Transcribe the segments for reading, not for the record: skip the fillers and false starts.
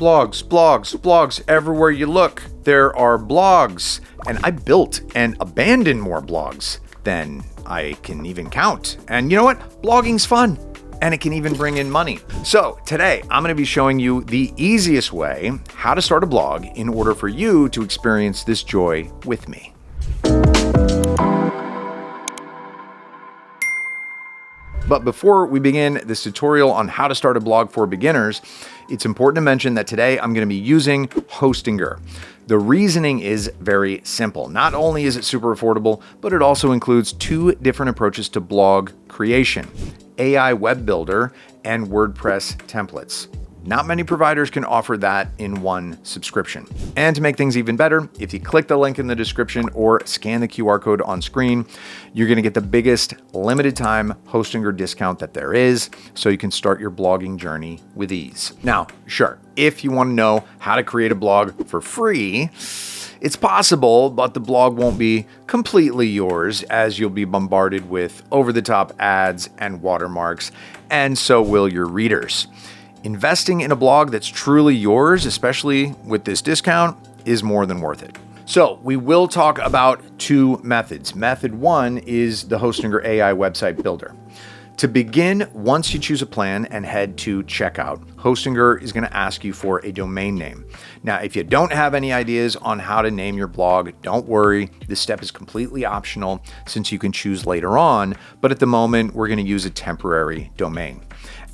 blogs, blogs, blogs. Everywhere you look, there are blogs. And I built and abandoned more blogs than I can even count. And you know what? Blogging's fun. And it can even bring in money. So today, I'm going to be showing you the easiest way how to start a blog in order for you to experience this joy with me. But before we begin this tutorial on how to start a blog for beginners, it's important to mention that today I'm going to be using Hostinger. The reasoning is very simple. Not only is it super affordable, but it also includes two different approaches to blog creation: AI web builder and WordPress templates. Not many providers can offer that in one subscription. And to make things even better, if you click the link in the description or scan the QR code on screen, you're going to get the biggest limited time Hostinger discount that there is, so you can start your blogging journey with ease. Now, sure, if you want to know how to create a blog for free, it's possible, but the blog won't be completely yours, as you'll be bombarded with over-the-top ads and watermarks, and so will your readers. Investing in a blog that's truly yours, especially with this discount, is more than worth it. So we will talk about two methods. Method one is the Hostinger AI website builder. To begin, once you choose a plan and head to checkout, Hostinger is going to ask you for a domain name. Now, if you don't have any ideas on how to name your blog, don't worry. This step is completely optional since you can choose later on, but at the moment, we're going to use a temporary domain.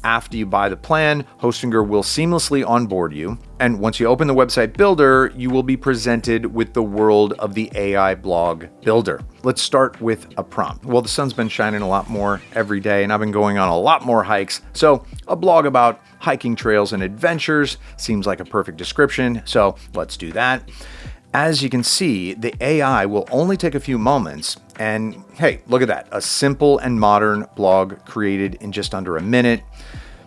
After you buy the plan, Hostinger will seamlessly onboard you. And once you open the website builder, you will be presented with the world of the AI blog builder. Let's start with a prompt. Well, the sun's been shining a lot more every day, and I've been going on a lot more hikes. So a blog about hiking trails and adventures seems like a perfect description. So let's do that. As you can see, the AI will only take a few moments, and hey, look at that. A simple and modern blog created in just under a minute.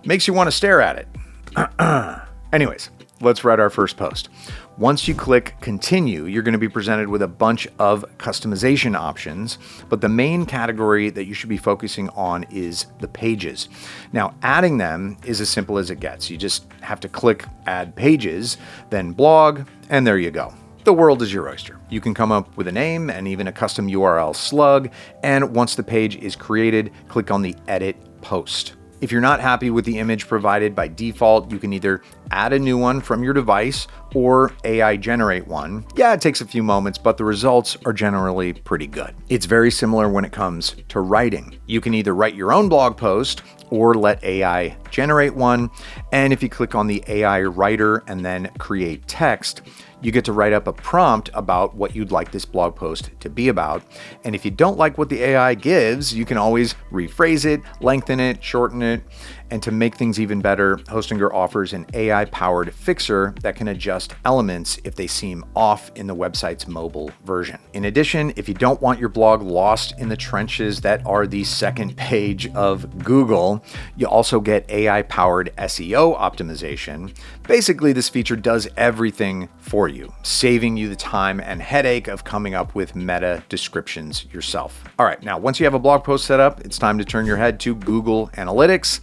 Makes you want to stare at it. Anyways, let's write our first post. Once you click continue, you're going to be presented with a bunch of customization options, but the main category that you should be focusing on is the pages. Now, adding them is as simple as it gets. You just have to click add pages, then blog, and there you go. The world is your oyster. You can come up with a name and even a custom URL slug, and once the page is created, click on the edit post. If you're not happy with the image provided by default, you can either add a new one from your device or AI generate one. Yeah, it takes a few moments, but the results are generally pretty good. It's very similar when it comes to writing. You can either write your own blog post or let AI generate one. And if you click on the AI writer and then create text, you get to write up a prompt about what you'd like this blog post to be about. And if you don't like what the AI gives, you can always rephrase it, lengthen it, shorten it. And to make things even better, Hostinger offers an AI-powered fixer that can adjust elements if they seem off in the website's mobile version. In addition, if you don't want your blog lost in the trenches that are the second page of Google, you also get AI-powered SEO optimization. Basically, this feature does everything for you, saving you the time and headache of coming up with meta descriptions yourself. All right, now once you have a blog post set up, it's time to turn your head to Google Analytics.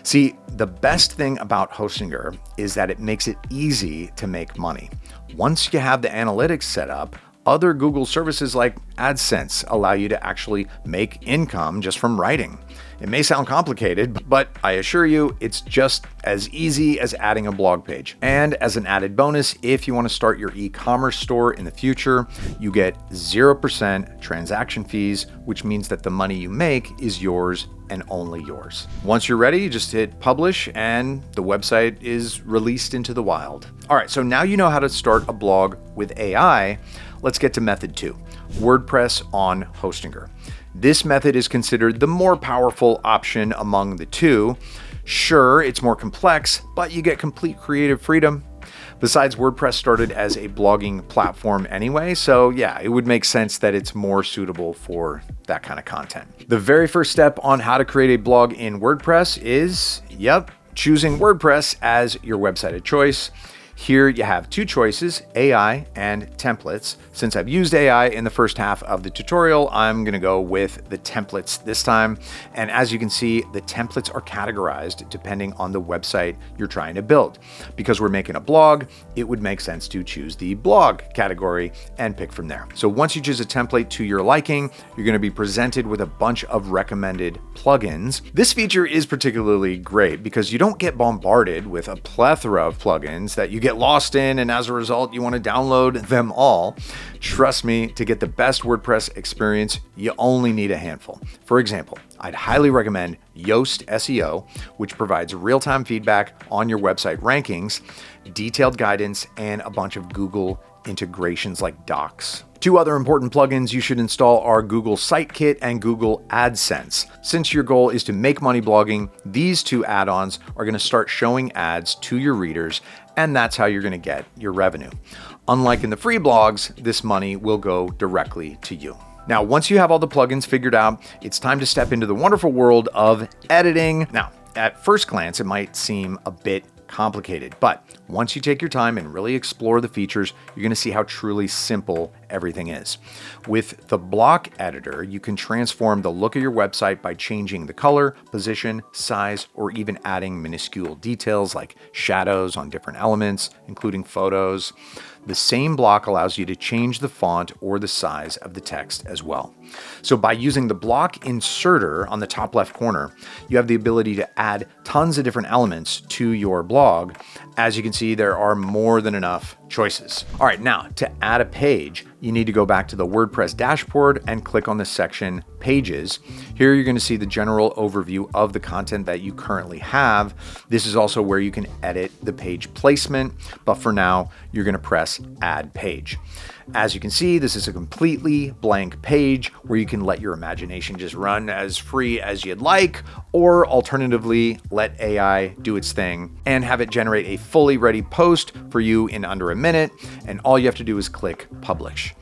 See, the best thing about Hostinger is that it makes it easy to make money. Once you have the analytics set up, other Google services like AdSense allow you to actually make income just from writing. It may sound complicated, but I assure you it's just as easy as adding a blog page. And as an added bonus, if you want to start your e-commerce store in the future, you get 0% transaction fees, which means that the money you make is yours and only yours. Once you're ready, you just hit publish and the website is released into the wild. All right, so now you know how to start a blog with AI. Let's get to method two, WordPress on Hostinger. This method is considered the more powerful option among the two. Sure, it's more complex, but you get complete creative freedom. Besides, WordPress started as a blogging platform anyway, so yeah, it would make sense that it's more suitable for that kind of content. The very first step on how to create a blog in WordPress is, choosing WordPress as your website of choice. Here you have two choices, AI and templates. Since I've used AI in the first half of the tutorial, I'm gonna go with the templates this time. And as you can see, the templates are categorized depending on the website you're trying to build. Because we're making a blog, it would make sense to choose the blog category and pick from there. So once you choose a template to your liking, you're gonna be presented with a bunch of recommended plugins. This feature is particularly great because you don't get bombarded with a plethora of plugins that you get lost in, and as a result, you want to download them all. Trust me, to get the best WordPress experience, you only need a handful. For example, I'd highly recommend Yoast SEO, which provides real-time feedback on your website rankings, detailed guidance, and a bunch of Google integrations like Docs. Two other important plugins you should install are Google Sitekit and Google AdSense. Since your goal is to make money blogging, these two add-ons are going to start showing ads to your readers, and that's how you're going to get your revenue. Unlike in the free blogs, this money will go directly to you. Now, once you have all the plugins figured out, it's time to step into the wonderful world of editing. Now, at first glance, it might seem a bit complicated, but once you take your time and really explore the features, you're going to see how truly simple everything is. With the block editor, you can transform the look of your website by changing the color, position, size, or even adding minuscule details like shadows on different elements, including photos. The same block allows you to change the font or the size of the text as well. So by using the block inserter on the top left corner, you have the ability to add tons of different elements to your blog. As you can see, there are more than enough choices. All right, now to add a page, you need to go back to the WordPress dashboard and click on the section Pages. Here you're going to see the general overview of the content that you currently have. This is also where you can edit the page placement, but for now, you're going to press Add Page. As you can see, this is a completely blank page where you can let your imagination just run as free as you'd like, or alternatively, let AI do its thing and have it generate a fully ready post for you in under a minute, and all you have to do is click Publish.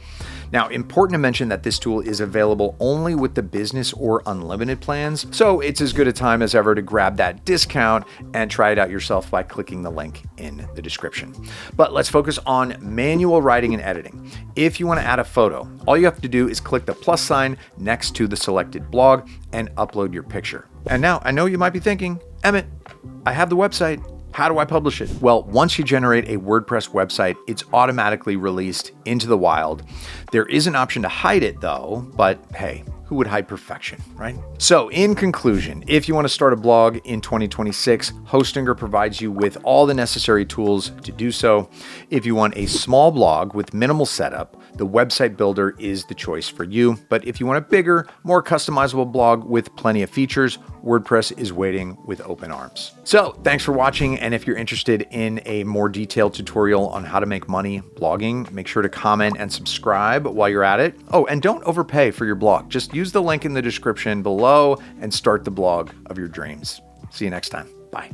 Now, important to mention that this tool is available only with the business or unlimited plans, so it's as good a time as ever to grab that discount and try it out yourself by clicking the link in the description. But let's focus on manual writing and editing. If you want to add a photo, all you have to do is click the plus sign next to the selected blog and upload your picture. And now, I know you might be thinking, Emmett, I have the website. How do I publish it? Well, once you generate a WordPress website, it's automatically released into the wild. There is an option to hide it though, but hey, who would hide perfection, right? So in conclusion, if you want to start a blog in 2026, Hostinger provides you with all the necessary tools to do so. If you want a small blog with minimal setup, the website builder is the choice for you. But if you want a bigger, more customizable blog with plenty of features, WordPress is waiting with open arms. So thanks for watching. And if you're interested in a more detailed tutorial on how to make money blogging, make sure to comment and subscribe while you're at it. Oh, and don't overpay for your blog. Just use the link in the description below and start the blog of your dreams. See you next time. Bye.